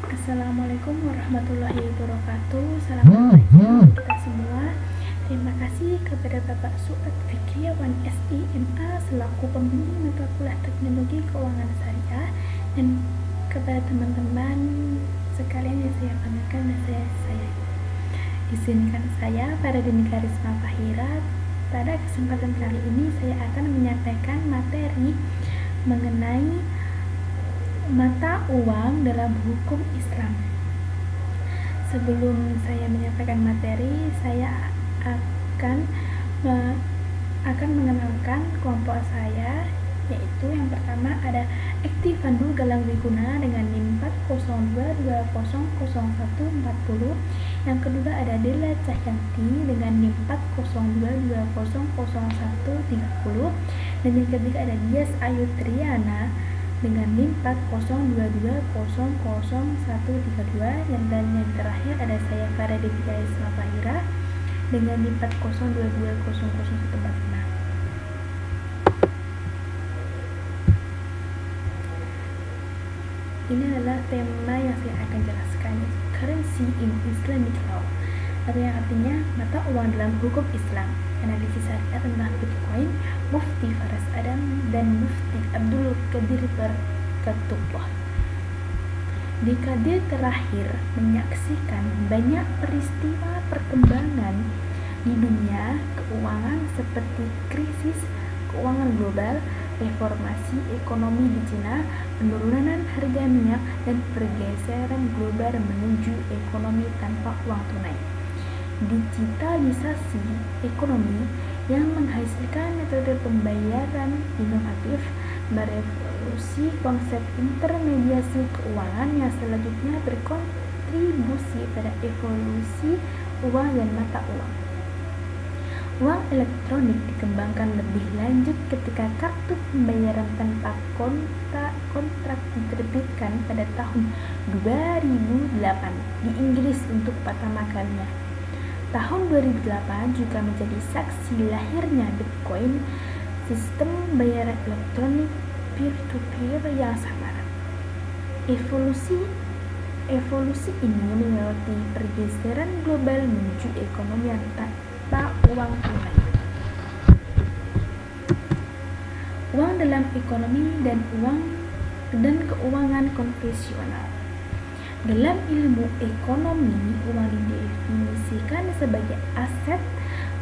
Assalamualaikum warahmatullahi wabarakatuh. Salam berbahaya untuk kita semua. Terima kasih kepada Bapak Suat Fikriawan SIMA selaku pembimbing mata kuliah Teknologi Keuangan Syariah, dan kepada teman-teman sekalian yang saya banggakan dan saya sayangi. Izinkan saya, Faradini Karisma Fahira, pada kesempatan kali ini saya akan menyampaikan materi mengenai mata uang dalam hukum Islam. Sebelum saya menyampaikan materi, saya akan mengenalkan kelompok saya, yaitu yang pertama ada Ekti Fandul Galang Wiguna dengan NIM 402200140. Yang kedua ada Dela Cahyanti dengan NIM 402200130. Dan yang ketiga ada Dias Ayu Triana dengan NIM 402200132. Dan yang terakhir ada saya Faradini Karisma Fahira dengan NIM 402200145. Ini adalah tema yang saya akan jelaskan, currency in Islamic law, atau yang artinya mata uang dalam hukum Islam. Analisis syariah tentang Bitcoin, Mufti Faras Adam dan Mufti Abdul Qadir Barakatullah. Dekade terakhir menyaksikan banyak peristiwa perkembangan di dunia keuangan seperti krisis keuangan global, reformasi ekonomi di Cina, penurunan harga minyak, dan pergeseran global menuju ekonomi tanpa uang tunai. Digitalisasi ekonomi yang menghasilkan metode pembayaran inovatif merevolusi konsep intermediasi keuangan yang selanjutnya berkontribusi pada evolusi uang dan mata uang. Uang elektronik dikembangkan lebih lanjut ketika kartu pembayaran tanpa kontrak diterbitkan pada tahun 2008 di Inggris untuk pertama kalinya. Tahun 2008 juga menjadi saksi lahirnya Bitcoin, sistem pembayaran elektronik peer-to-peer yang samaran. Evolusi ini melewati pergeseran global menuju ekonomi yang tanpa uang tunai. Uang dalam ekonomi dan keuangan konvensional. Dalam ilmu ekonomi, uang didefinisikan sebagai aset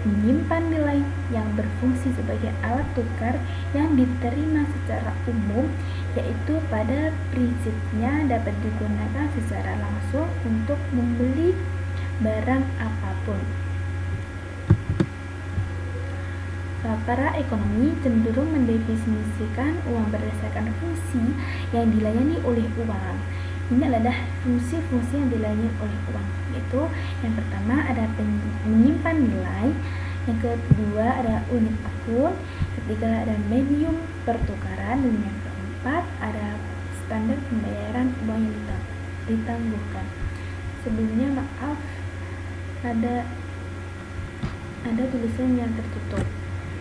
menyimpan nilai yang berfungsi sebagai alat tukar yang diterima secara umum, yaitu pada prinsipnya dapat digunakan secara langsung untuk membeli barang apapun. Para ekonomi cenderung mendefinisikan uang berdasarkan fungsi yang dilayani oleh uang. Ini adalah fungsi-fungsi yang dilayani oleh uang, yaitu yang pertama ada menyimpan nilai, yang kedua ada unit akun, ketiga ada medium pertukaran, dan yang keempat ada standar pembayaran uang yang ditangguhkan. Sebelumnya maaf, ada tulisan yang tertutup.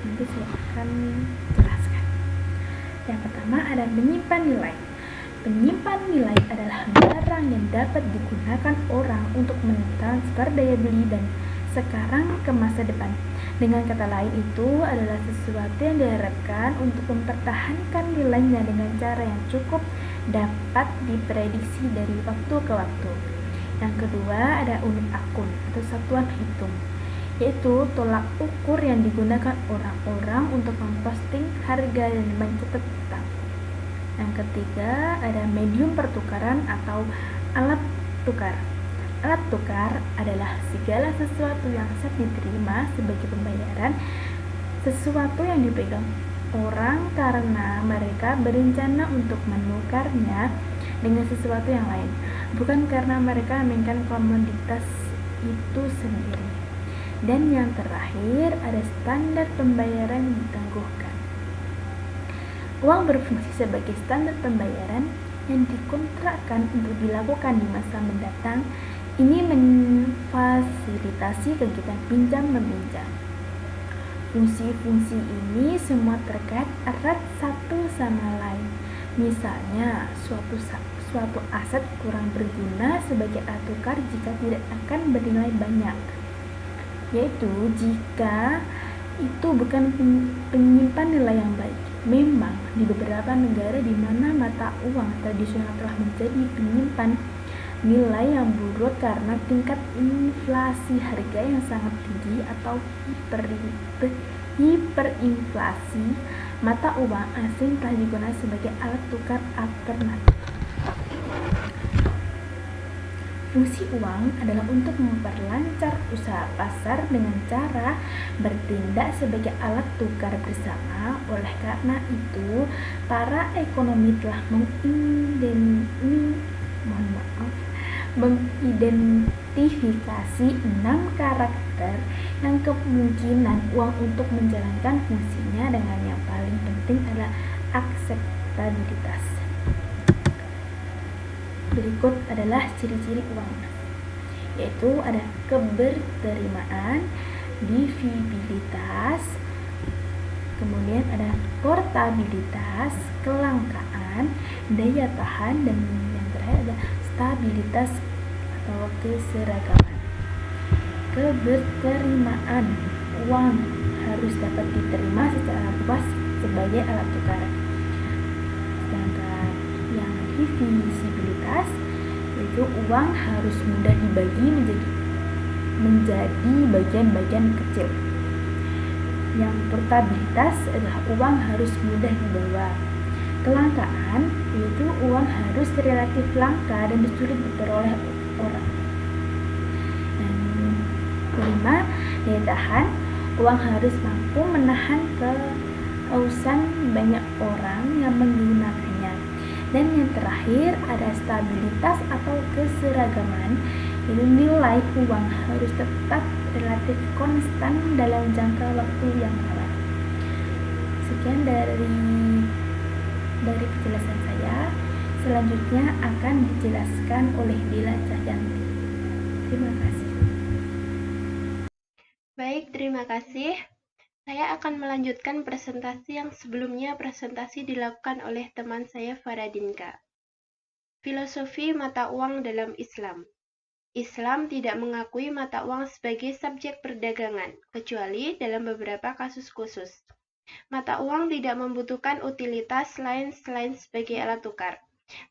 Nanti saya akan jelaskan. Yang pertama ada menyimpan nilai. Penyimpan nilai adalah barang yang dapat digunakan orang untuk mentransfer daya beli dan sekarang ke masa depan. Dengan kata lain, itu adalah sesuatu yang diharapkan untuk mempertahankan nilainya dengan cara yang cukup dapat diprediksi dari waktu ke waktu. Yang kedua ada unit akun atau satuan hitung, yaitu tolak ukur yang digunakan orang-orang untuk memposting harga dan mencatat utang. Yang ketiga ada medium pertukaran atau alat tukar. Alat tukar adalah segala sesuatu yang siap diterima sebagai pembayaran, sesuatu yang dipegang orang karena mereka berencana untuk menukarnya dengan sesuatu yang lain, bukan karena mereka menginginkan komoditas itu sendiri. Dan yang terakhir ada standar pembayaran yang ditangguhkan. Uang berfungsi sebagai standar pembayaran yang dikontrakkan untuk dilakukan di masa mendatang. Ini memfasilitasi kegiatan pinjam-meminjam. Fungsi-fungsi ini semua terkait erat satu sama lain. Misalnya, suatu aset kurang berguna sebagai alat tukar jika tidak akan bernilai banyak, yaitu jika itu bukan penyimpan nilai yang baik. Memang di beberapa negara di mana mata uang tradisional telah menjadi penyimpan nilai yang buruk karena tingkat inflasi harga yang sangat tinggi atau hiperinflasi, mata uang asing telah digunakan sebagai alat tukar alternatif. Fungsi uang adalah untuk memperlancar usaha pasar dengan cara bertindak sebagai alat tukar bersama. Oleh karena itu, para ekonomi telah mengidentifikasi 6 karakter yang kemungkinan uang untuk menjalankan fungsinya, dengan yang paling penting adalah akseptabilitas. Berikut adalah ciri-ciri uang, yaitu ada keberterimaan, divisibilitas, kemudian ada portabilitas, kelangkaan, daya tahan, dan yang terakhir ada stabilitas atau keseragaman. Keberterimaan, uang harus dapat diterima secara luas sebagai alat tukar. Sedangkan yang divisibilitas, yaitu uang harus mudah dibagi menjadi bagian-bagian kecil. Yang portabilitas adalah uang harus mudah dibawa. Kelangkaan, yaitu uang harus relatif langka dan sulit diperoleh orang. Dan kelima, daya tahan, uang harus mampu menahan kehausan banyak orang yang menggunakannya. Dan yang terakhir ada stabilitas atau keseragaman, yaitu nilai uang harus tetap relatif konstan dalam jangka waktu yang lama. Sekian dari penjelasan saya. Selanjutnya akan dijelaskan oleh Dila Cahyanti. Terima kasih. Baik, terima kasih. Saya akan melanjutkan presentasi yang sebelumnya dilakukan oleh teman saya Faradinka. Filosofi mata uang dalam Islam. Islam tidak mengakui mata uang sebagai subjek perdagangan, kecuali dalam beberapa kasus khusus. Mata uang tidak membutuhkan utilitas lain selain sebagai alat tukar.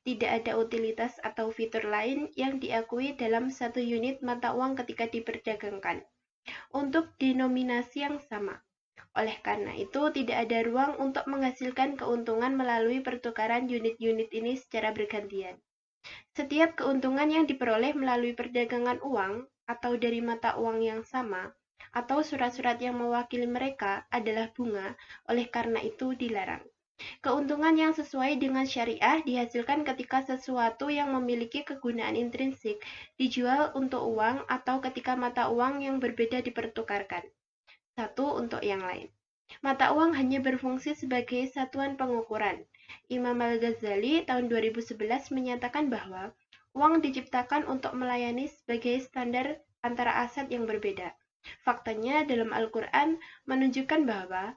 Tidak ada utilitas atau fitur lain yang diakui dalam satu unit mata uang ketika diperdagangkan untuk denominasi yang sama. Oleh karena itu, tidak ada ruang untuk menghasilkan keuntungan melalui pertukaran unit-unit ini secara bergantian. Setiap keuntungan yang diperoleh melalui perdagangan uang atau dari mata uang yang sama atau surat-surat yang mewakili mereka adalah bunga, oleh karena itu dilarang. Keuntungan yang sesuai dengan syariah dihasilkan ketika sesuatu yang memiliki kegunaan intrinsik dijual untuk uang atau ketika mata uang yang berbeda dipertukarkan satu untuk yang lain. Mata uang hanya berfungsi sebagai satuan pengukuran. Imam Al-Ghazali tahun 2011 menyatakan bahwa uang diciptakan untuk melayani sebagai standar antara aset yang berbeda. Faktanya dalam Al-Quran menunjukkan bahwa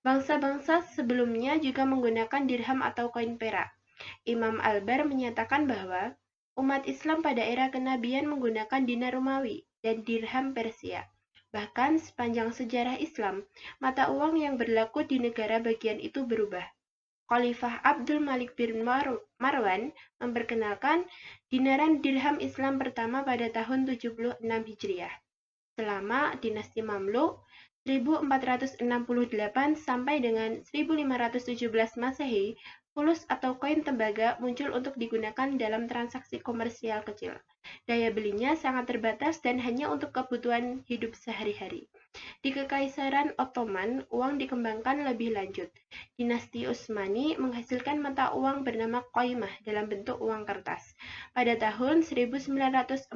bangsa-bangsa sebelumnya juga menggunakan dirham atau koin perak. Imam Al-Bar menyatakan bahwa umat Islam pada era kenabian menggunakan dinar Romawi dan dirham Persia. Bahkan sepanjang sejarah Islam, mata uang yang berlaku di negara bagian itu berubah. Khalifah Abdul Malik bin Marwan memperkenalkan dinaran dirham Islam pertama pada tahun 76 Hijriah. Selama dinasti Mamluk 1468 sampai dengan 1517 Masehi, fulus atau koin tembaga muncul untuk digunakan dalam transaksi komersial kecil. Daya belinya sangat terbatas dan hanya untuk kebutuhan hidup sehari-hari. Di Kekaisaran Ottoman, uang dikembangkan lebih lanjut. Dinasti Utsmani menghasilkan mata uang bernama qaimah dalam bentuk uang kertas. Pada tahun 1914,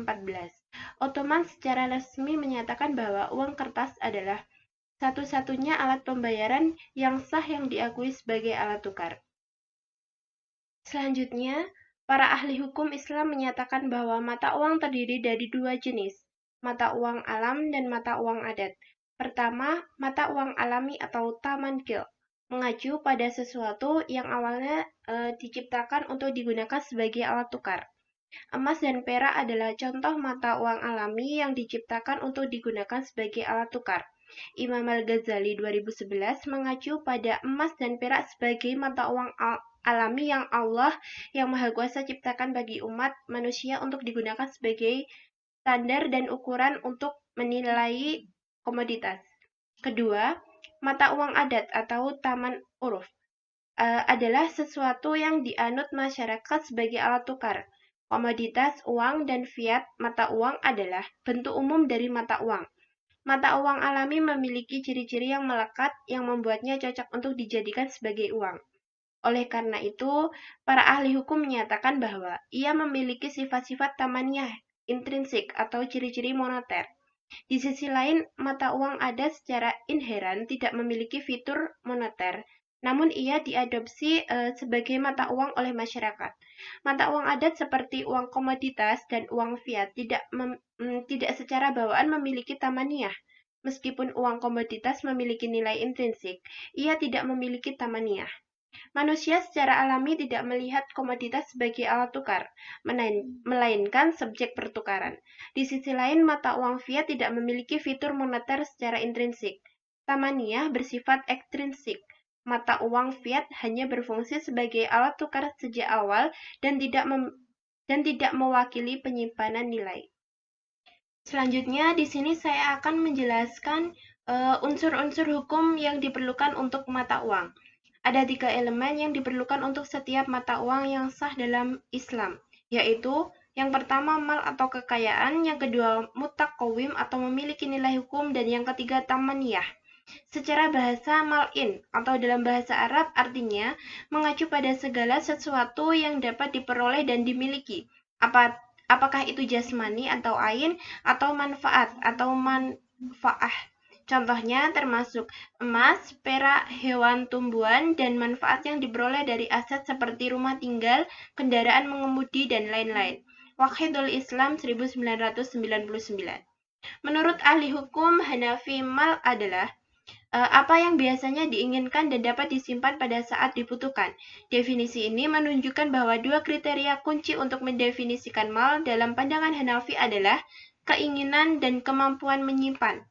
Ottoman secara resmi menyatakan bahwa uang kertas adalah satu-satunya alat pembayaran yang sah yang diakui sebagai alat tukar. Selanjutnya, para ahli hukum Islam menyatakan bahwa mata uang terdiri dari dua jenis, mata uang alam dan mata uang adat. Pertama, mata uang alami atau tamankil. mengacu pada sesuatu yang awalnya diciptakan untuk digunakan sebagai alat tukar. Emas dan perak adalah contoh mata uang alami yang diciptakan untuk digunakan sebagai alat tukar. Imam Al-Ghazali 2011 mengacu pada emas dan perak sebagai mata uang alami yang Allah yang Maha Kuasa ciptakan bagi umat manusia untuk digunakan sebagai standar dan ukuran untuk menilai komoditas. Kedua, mata uang adat atau taman uruf adalah sesuatu yang dianut masyarakat sebagai alat tukar. Komoditas, uang, dan fiat mata uang adalah bentuk umum dari mata uang. Mata uang alami memiliki ciri-ciri yang melekat yang membuatnya cocok untuk dijadikan sebagai uang. Oleh karena itu, para ahli hukum menyatakan bahwa ia memiliki sifat-sifat tamaniyah, intrinsik, atau ciri-ciri moneter. Di sisi lain, mata uang adat secara inheran tidak memiliki fitur moneter, namun ia diadopsi sebagai mata uang oleh masyarakat. Mata uang adat seperti uang komoditas dan uang fiat tidak secara bawaan memiliki tamaniyah. Meskipun uang komoditas memiliki nilai intrinsik, ia tidak memiliki tamaniyah. Manusia secara alami tidak melihat komoditas sebagai alat tukar, melainkan subjek pertukaran. Di sisi lain, mata uang fiat tidak memiliki fitur moneter secara intrinsik. Tamaniyah bersifat ekstrinsik. Mata uang fiat hanya berfungsi sebagai alat tukar sejak awal dan tidak mewakili penyimpanan nilai. Selanjutnya, di sini saya akan menjelaskan unsur-unsur hukum yang diperlukan untuk mata uang. Ada 3 elemen yang diperlukan untuk setiap mata uang yang sah dalam Islam, yaitu yang pertama mal atau kekayaan, yang kedua mutaqawwim atau memiliki nilai hukum, dan yang ketiga tamaniyah. Secara bahasa, mal-in atau dalam bahasa Arab artinya mengacu pada segala sesuatu yang dapat diperoleh dan dimiliki. Apakah itu jasmani atau ain, atau manfaat atau manfaah. Contohnya termasuk emas, perak, hewan, tumbuhan, dan manfaat yang diperoleh dari aset seperti rumah tinggal, kendaraan mengemudi, dan lain-lain. Waqidul Islam 1999. Menurut ahli hukum Hanafi, mal adalah apa yang biasanya diinginkan dan dapat disimpan pada saat dibutuhkan. Definisi ini menunjukkan bahwa 2 kriteria kunci untuk mendefinisikan mal dalam pandangan Hanafi adalah keinginan dan kemampuan menyimpan.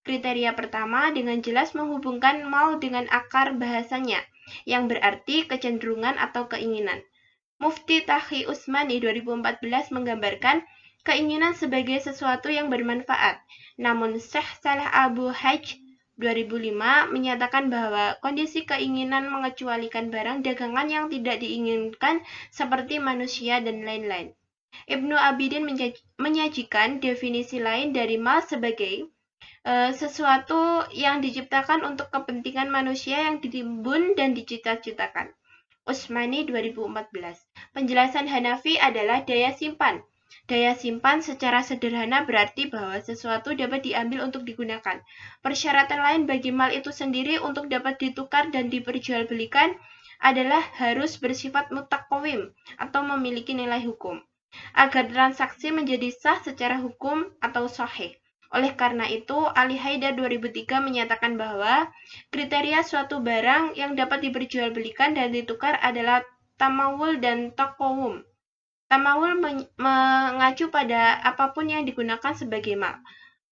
Kriteria pertama dengan jelas menghubungkan mal dengan akar bahasanya, yang berarti kecenderungan atau keinginan. Mufti Taqi Usmani 2014 menggambarkan keinginan sebagai sesuatu yang bermanfaat. Namun Syekh Saleh Abu Hajj 2005 menyatakan bahwa kondisi keinginan mengecualikan barang dagangan yang tidak diinginkan seperti manusia dan lain-lain. Ibnu Abidin menyajikan definisi lain dari mal sebagai sesuatu yang diciptakan untuk kepentingan manusia yang ditimbun dan dicita-citakan. Usmani 2014. Penjelasan Hanafi adalah daya simpan. Daya simpan secara sederhana berarti bahwa sesuatu dapat diambil untuk digunakan. Persyaratan lain bagi mal itu sendiri untuk dapat ditukar dan diperjualbelikan adalah harus bersifat mutaqawwim atau memiliki nilai hukum, agar transaksi menjadi sah secara hukum atau sahih. Oleh karena itu, Ali Haidar 2003 menyatakan bahwa kriteria suatu barang yang dapat diperjualbelikan dan ditukar adalah tamawul dan taqawwum. Tamawul mengacu pada apapun yang digunakan sebagai mal.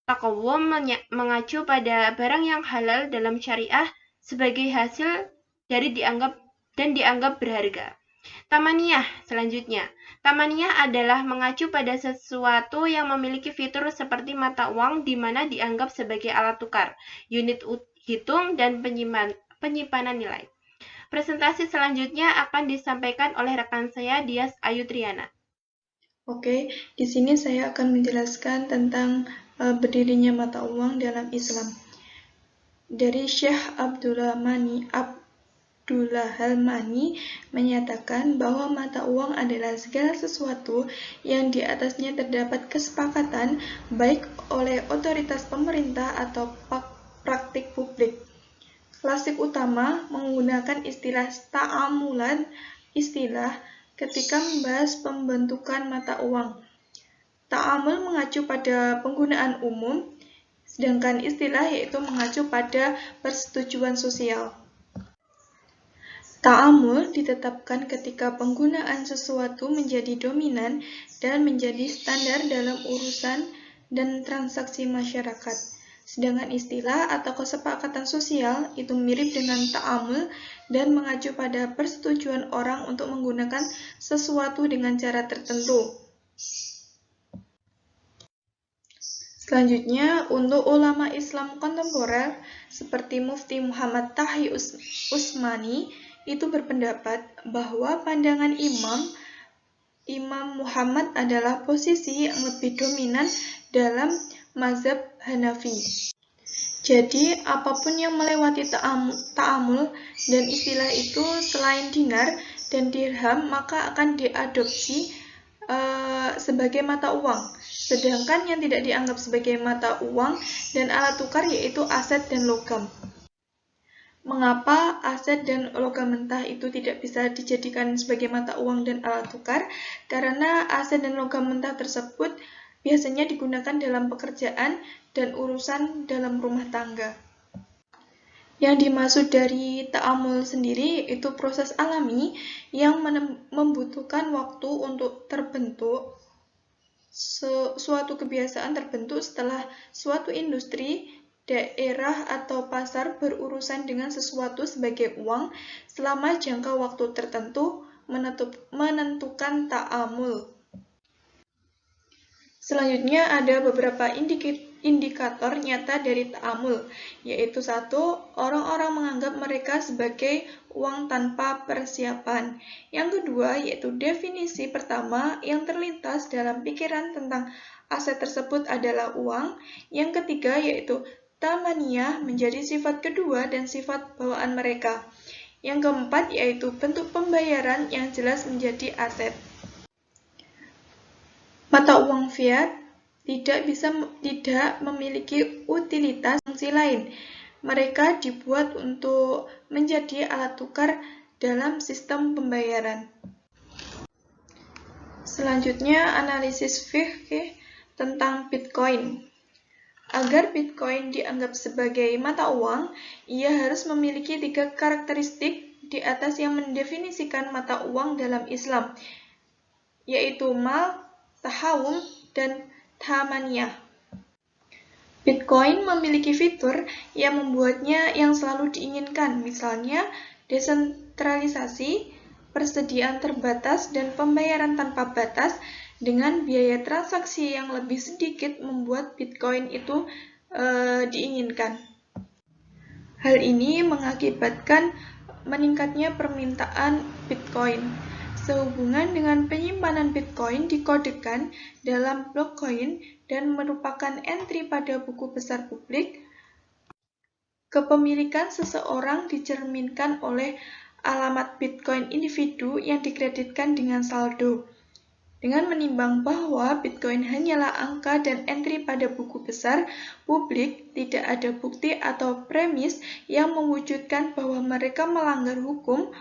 Taqawwum mengacu pada barang yang halal dalam syariah sebagai hasil dari dianggap berharga. Tamaniyah selanjutnya. Tamaniyah adalah mengacu pada sesuatu yang memiliki fitur seperti mata uang di mana dianggap sebagai alat tukar, unit hitung, dan penyimpanan nilai. Presentasi selanjutnya akan disampaikan oleh rekan saya, Dias Ayu Triana. Oke, di sini saya akan menjelaskan tentang berdirinya mata uang dalam Islam. Dari Syekh Abdullah Halmani menyatakan bahwa mata uang adalah segala sesuatu yang di atasnya terdapat kesepakatan baik oleh otoritas pemerintah atau praktik publik. Klasik utama menggunakan istilah ta'amulan, istilah ketika membahas pembentukan mata uang. Ta'amul mengacu pada penggunaan umum, sedangkan istilah yaitu mengacu pada persetujuan sosial. Ta'amul ditetapkan ketika penggunaan sesuatu menjadi dominan dan menjadi standar dalam urusan dan transaksi masyarakat. Sedangkan istilah atau kesepakatan sosial itu mirip dengan ta'amul dan mengacu pada persetujuan orang untuk menggunakan sesuatu dengan cara tertentu. Selanjutnya, untuk ulama Islam kontemporer seperti Mufti Muhammad Taqi Utsmani itu berpendapat bahwa pandangan Imam Muhammad adalah posisi yang lebih dominan dalam mazhab Hanafi. Jadi, apapun yang melewati ta'amul dan istilah itu selain dinar dan dirham maka akan diadopsi sebagai mata uang. Sedangkan yang tidak dianggap sebagai mata uang dan alat tukar yaitu aset dan logam. Mengapa aset dan logam mentah itu tidak bisa dijadikan sebagai mata uang dan alat tukar? Karena aset dan logam mentah tersebut biasanya digunakan dalam pekerjaan dan urusan dalam rumah tangga. Yang dimaksud dari ta'amul sendiri itu proses alami yang membutuhkan waktu untuk terbentuk. Suatu kebiasaan terbentuk setelah suatu industri, daerah, atau pasar berurusan dengan sesuatu sebagai uang selama jangka waktu tertentu menentukan ta'amul. Selanjutnya ada beberapa indikator nyata dari ta'amul, yaitu 1. Orang-orang menganggap mereka sebagai uang tanpa persiapan. Yang kedua, yaitu definisi pertama yang terlintas dalam pikiran tentang aset tersebut adalah uang. Yang ketiga, yaitu tamaniyah menjadi sifat kedua dan sifat bawaan mereka. Yang keempat, yaitu bentuk pembayaran yang jelas menjadi aset. Mata uang fiat tidak memiliki utilitas fungsi lain. Mereka dibuat untuk menjadi alat tukar dalam sistem pembayaran. Selanjutnya, analisis fikih tentang Bitcoin. Agar Bitcoin dianggap sebagai mata uang, ia harus memiliki 3 karakteristik di atas yang mendefinisikan mata uang dalam Islam, yaitu mal, tahawum, dan tamaniyah. Bitcoin memiliki fitur yang membuatnya yang selalu diinginkan, misalnya desentralisasi, persediaan terbatas, dan pembayaran tanpa batas dengan biaya transaksi yang lebih sedikit membuat Bitcoin itu diinginkan. Hal ini mengakibatkan meningkatnya permintaan Bitcoin. Sehubungan dengan penyimpanan Bitcoin dikodekan dalam blockchain dan merupakan entry pada buku besar publik, kepemilikan seseorang dicerminkan oleh alamat Bitcoin individu yang dikreditkan dengan saldo. Dengan menimbang bahwa Bitcoin hanyalah angka dan entry pada buku besar publik, tidak ada bukti atau premis yang mewujudkan bahwa mereka melanggar hukum.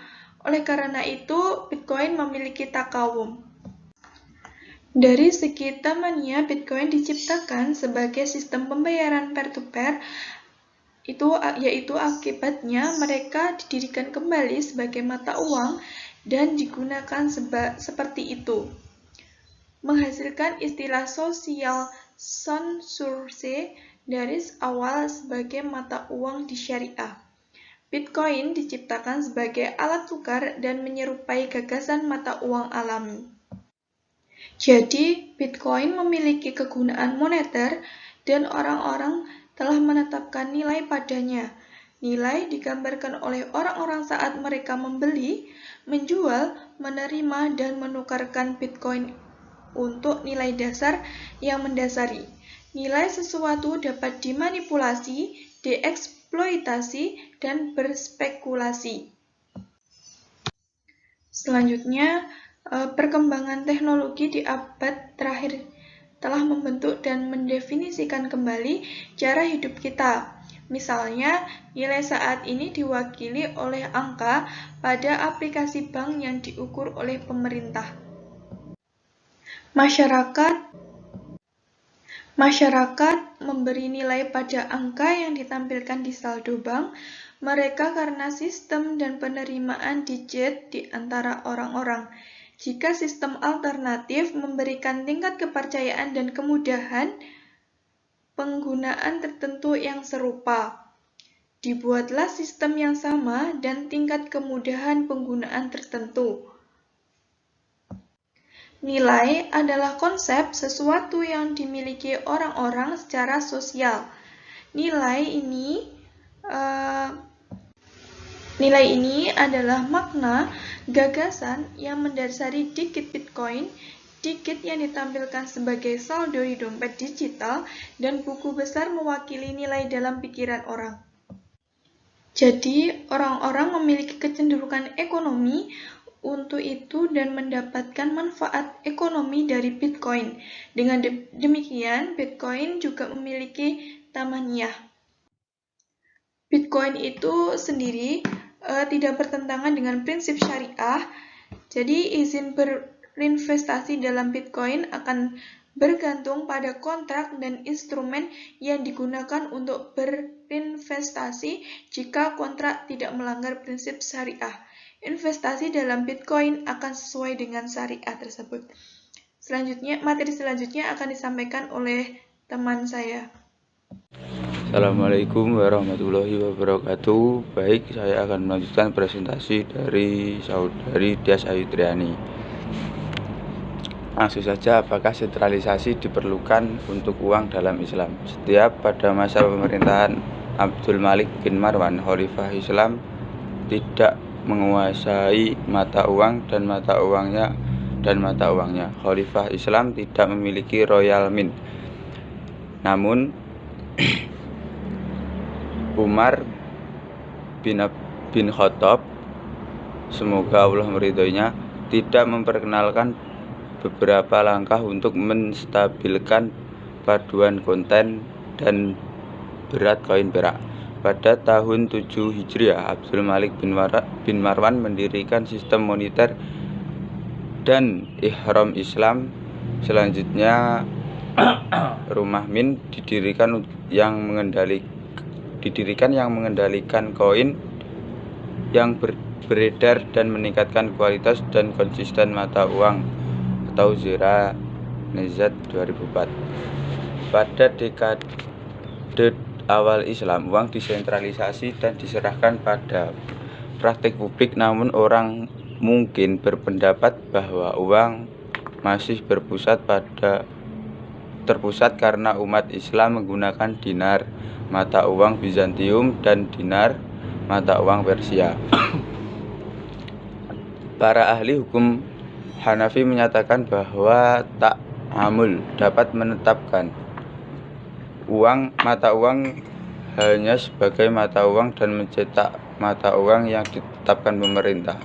Oleh karena itu, Bitcoin memiliki takawum. Dari segi tamaniyah, Bitcoin diciptakan sebagai sistem pembayaran peer-to-peer, yaitu akibatnya mereka didirikan kembali sebagai mata uang dan digunakan seperti itu. Menghasilkan istilah sosial sans-source dari awal sebagai mata uang di syariah. Bitcoin diciptakan sebagai alat tukar dan menyerupai gagasan mata uang alami. Jadi, Bitcoin memiliki kegunaan moneter dan orang-orang telah menetapkan nilai padanya. Nilai digambarkan oleh orang-orang saat mereka membeli, menjual, menerima, dan menukarkan Bitcoin untuk nilai dasar yang mendasari. Nilai sesuatu dapat dimanipulasi, dieksploitasi, dan berspekulasi. Selanjutnya, perkembangan teknologi di abad terakhir telah membentuk dan mendefinisikan kembali cara hidup kita. Misalnya, nilai saat ini diwakili oleh angka pada aplikasi bank yang diukur oleh pemerintah. Masyarakat memberi nilai pada angka yang ditampilkan di saldo bank, mereka karena sistem dan penerimaan digit di antara orang-orang. Jika sistem alternatif memberikan tingkat kepercayaan dan kemudahan penggunaan tertentu yang serupa, dibuatlah sistem yang sama dan tingkat kemudahan penggunaan tertentu. Nilai adalah konsep sesuatu yang dimiliki orang-orang secara sosial. Nilai ini adalah makna gagasan yang mendasari digit Bitcoin, digit yang ditampilkan sebagai saldo di dompet digital, dan buku besar mewakili nilai dalam pikiran orang. Jadi, orang-orang memiliki kecenderungan ekonomi untuk itu dan mendapatkan manfaat ekonomi dari Bitcoin. Dengan demikian, Bitcoin juga memiliki tamaniyah. Bitcoin itu sendiri tidak bertentangan dengan prinsip syariah. Jadi, izin berinvestasi dalam Bitcoin akan bergantung pada kontrak dan instrumen yang digunakan untuk berinvestasi. Jika kontrak tidak melanggar prinsip syariah, investasi dalam Bitcoin akan sesuai dengan syariah tersebut. Materi selanjutnya akan disampaikan oleh teman saya. Assalamualaikum warahmatullahi wabarakatuh. Baik, saya akan melanjutkan presentasi dari saudari Dias Ayu Triani. Langsung saja, apakah sentralisasi diperlukan untuk uang dalam Islam? Setiap pada masa pemerintahan Abdul Malik bin Marwan, Khalifah Islam tidak menguasai mata uang dan mata uangnya. Khalifah Islam tidak memiliki royal mint. Namun Umar bin Khattab, semoga Allah meridhoinya, tidak memperkenalkan beberapa langkah untuk menstabilkan paduan konten dan berat koin perak. Pada tahun 7 Hijriah, Abdul Malik bin Marwan mendirikan sistem moneter dan ihram Islam. Selanjutnya, rumah mint didirikan yang mengendalikan koin yang beredar dan meningkatkan kualitas dan konsisten mata uang atau Zira Nezat 2004. Pada dekade awal Islam, uang disentralisasi dan diserahkan pada praktik publik, namun orang mungkin berpendapat bahwa uang masih terpusat karena umat Islam menggunakan dinar, mata uang Bizantium, dan dinar, mata uang Persia. Para ahli hukum Hanafi menyatakan bahwa ta'amul dapat menetapkan mata uang hanya sebagai mata uang dan mencetak mata uang yang ditetapkan pemerintah.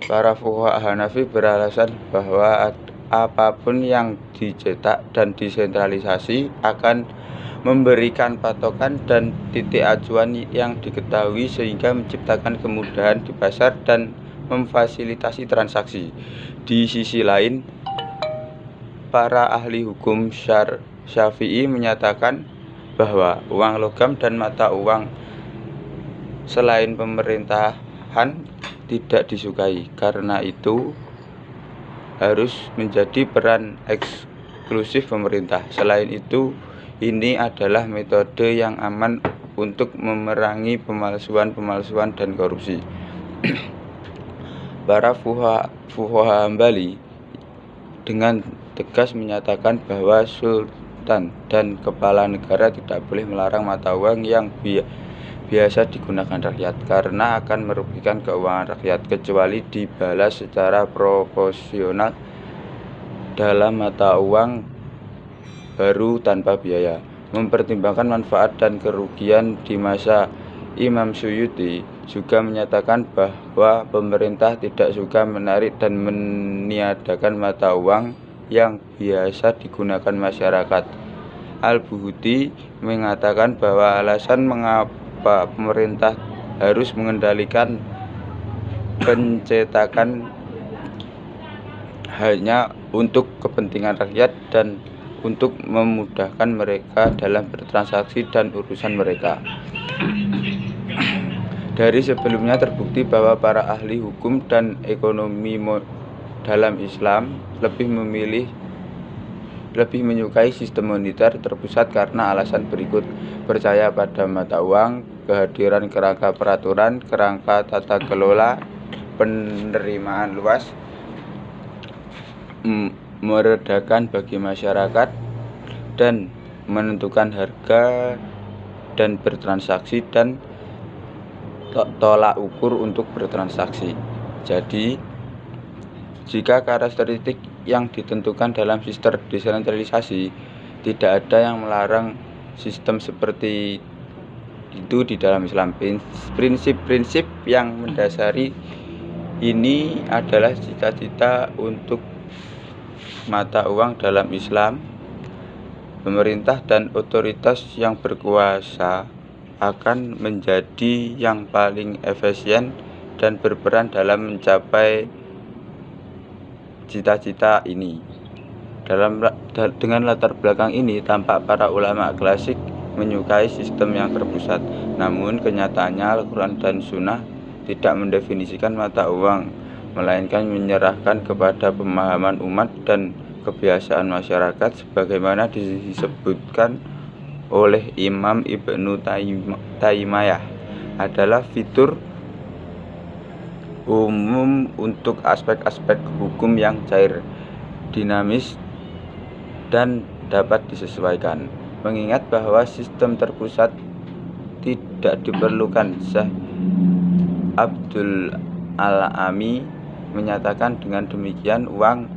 Para fuqaha Hanafi beralasan bahwa apapun yang dicetak dan disentralisasi akan memberikan patokan dan titik acuan yang diketahui sehingga menciptakan kemudahan di pasar dan memfasilitasi transaksi. Di sisi lain, para ahli hukum Syafi'i menyatakan bahwa uang logam dan mata uang selain pemerintahan tidak disukai. Karena itu harus menjadi peran eksklusif pemerintah. Selain itu, ini adalah metode yang aman untuk memerangi pemalsuan dan korupsi. Para fuqaha Hambali dengan tegas menyatakan bahwa sultan dan kepala negara tidak boleh melarang mata uang yang biasa digunakan rakyat karena akan merugikan keuangan rakyat, kecuali dibalas secara proporsional dalam mata uang baru tanpa biaya. Mempertimbangkan manfaat dan kerugian di masa, Imam Suyuti juga menyatakan bahwa pemerintah tidak suka menarik dan meniadakan mata uang yang biasa digunakan masyarakat. Al-Buhuti mengatakan bahwa alasan mengapa pemerintah harus mengendalikan pencetakan hanya untuk kepentingan rakyat dan untuk memudahkan mereka dalam bertransaksi dan urusan mereka. Dari sebelumnya terbukti bahwa para ahli hukum dan ekonomi dalam Islam lebih menyukai sistem moneter terpusat karena alasan berikut: percaya pada mata uang, kehadiran kerangka peraturan, kerangka tata kelola, penerimaan luas, meredakan bagi masyarakat, dan menentukan harga dan bertransaksi, dan tolak ukur untuk bertransaksi. Jadi, jika karakteristik yang ditentukan dalam sistem desentralisasi, tidak ada yang melarang sistem seperti itu di dalam Islam. Prinsip-prinsip yang mendasari ini adalah cita-cita untuk mata uang dalam Islam. Pemerintah dan otoritas yang berkuasa akan menjadi yang paling efisien dan berperan dalam mencapai cita-cita ini. Dengan latar belakang ini, tampak para ulama klasik menyukai sistem yang terpusat. Namun kenyataannya Al-Quran dan Sunnah tidak mendefinisikan mata uang, melainkan menyerahkan kepada pemahaman umat dan kebiasaan masyarakat, sebagaimana disebutkan oleh Imam Ibnu Taimiyah, adalah fitur umum untuk aspek-aspek hukum yang cair, dinamis, dan dapat disesuaikan. Mengingat bahwa sistem terpusat tidak diperlukan, Syekh Abdul Alami menyatakan dengan demikian uang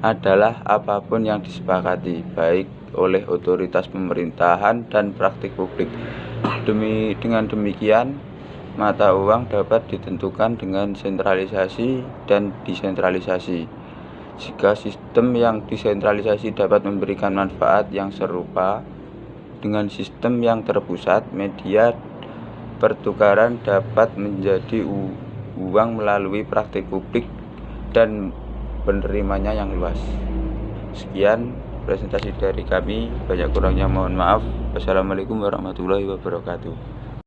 adalah apapun yang disepakati, baik oleh otoritas pemerintahan dan praktik publik. Dengan demikian, mata uang dapat ditentukan dengan sentralisasi dan desentralisasi. Jika sistem yang desentralisasi dapat memberikan manfaat yang serupa dengan sistem yang terpusat, media pertukaran dapat menjadi uang melalui praktik publik dan penerimanya yang luas. Sekian presentasi dari kami, banyak kurangnya mohon maaf. Wassalamualaikum warahmatullahi wabarakatuh.